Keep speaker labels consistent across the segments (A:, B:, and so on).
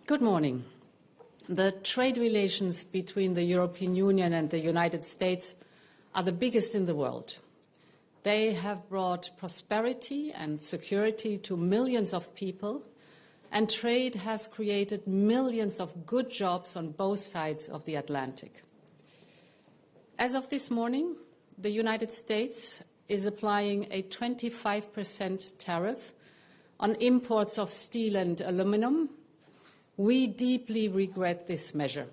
A: Good morning. The trade relations between the European Union and the United States are the biggest in the world. They have brought prosperity and security to millions of people, and trade has created millions of good jobs on both sides of the Atlantic. As of this morning, the United States is applying a 25% tariff on imports of steel and aluminium. We deeply regret this measure.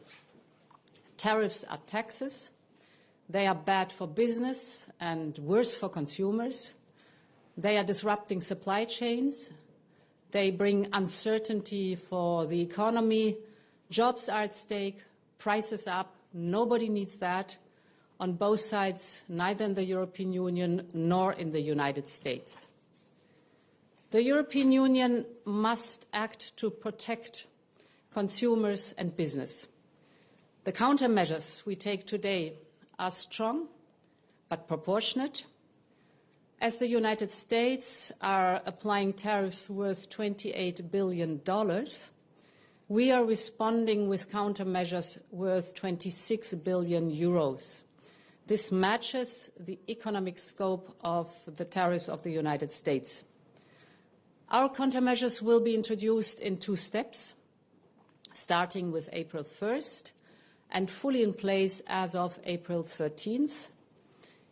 A: Tariffs are taxes. They are bad for business and worse for consumers. They are disrupting supply chains. They bring uncertainty for the economy. Jobs are at stake, prices up. Nobody needs that on both sides, neither in the European Union nor in the United States. The European Union must act to protect consumers and business. The countermeasures we take today are strong but proportionate. As the United States are applying tariffs worth $28 billion, we are responding with countermeasures worth 26 billion euros. This matches the economic scope of the tariffs of the United States. Our countermeasures will be introduced in two steps, starting with April 1st and fully in place as of April 13th.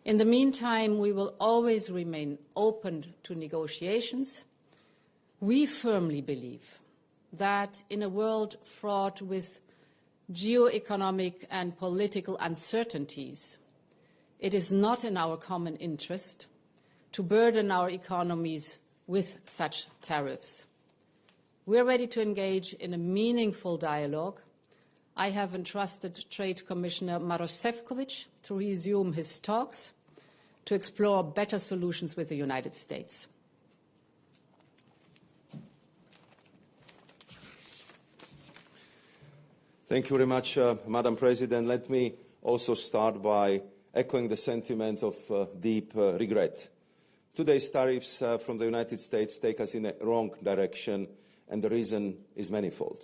A: In the meantime, we will always remain open to negotiations. We firmly believe that in a world fraught with geo-economic and political uncertainties, it is not in our common interest to burden our economies with such tariffs. We are ready to engage in a meaningful dialogue. I have entrusted Trade Commissioner Maroš Šefčovič to resume his talks to explore better solutions with the United States.
B: Thank you very much, Madam President. Let me also start by echoing the sentiment of deep regret. Today's tariffs from the United States take us in a wrong direction, and the reason is manifold.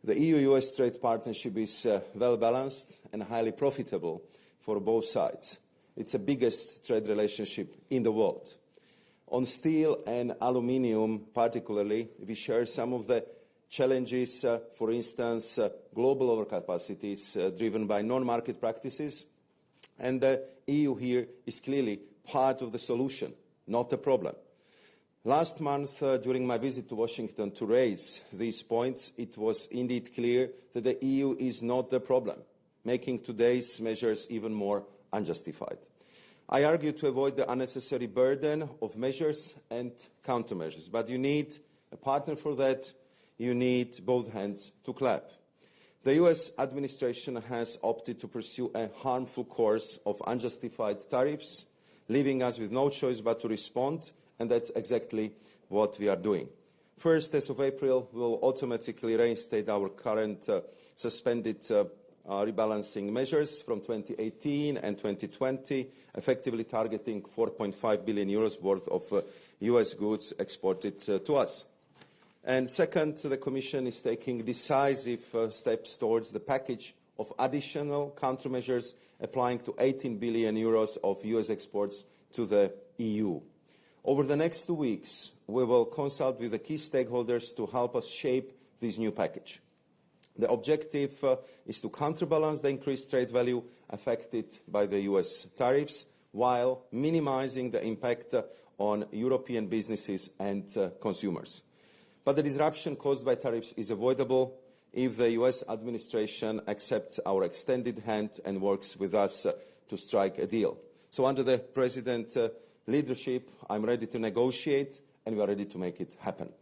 B: The EU-US trade partnership is well-balanced and highly profitable for both sides. It's the biggest trade relationship in the world. On steel and aluminium particularly, we share some of the challenges, for instance, global overcapacities driven by non-market practices, and the EU here is clearly part of the solution, not the problem. Last month, during my visit to Washington to raise these points, it was indeed clear that the EU is not the problem, making today's measures even more unjustified. I argue to avoid the unnecessary burden of measures and countermeasures, but you need a partner for that. You need both hands to clap. The US administration has opted to pursue a harmful course of unjustified tariffs, leaving us with no choice but to respond, and that's exactly what we are doing. First, as of April, we will automatically reinstate our current suspended rebalancing measures from 2018 and 2020, effectively targeting 4.5 billion euros worth of US goods exported to us. And second, the Commission is taking decisive steps towards the package of additional countermeasures applying to 18 billion euros of US exports to the EU. Over the next 2 weeks, we will consult with the key stakeholders to help us shape this new package. The objective is to counterbalance the increased trade value affected by the US tariffs while minimizing the impact on European businesses and consumers. But the disruption caused by tariffs is avoidable if the US administration accepts our extended hand and works with us to strike a deal. So under the President's leadership, I'm ready to negotiate, and we are ready to make it happen.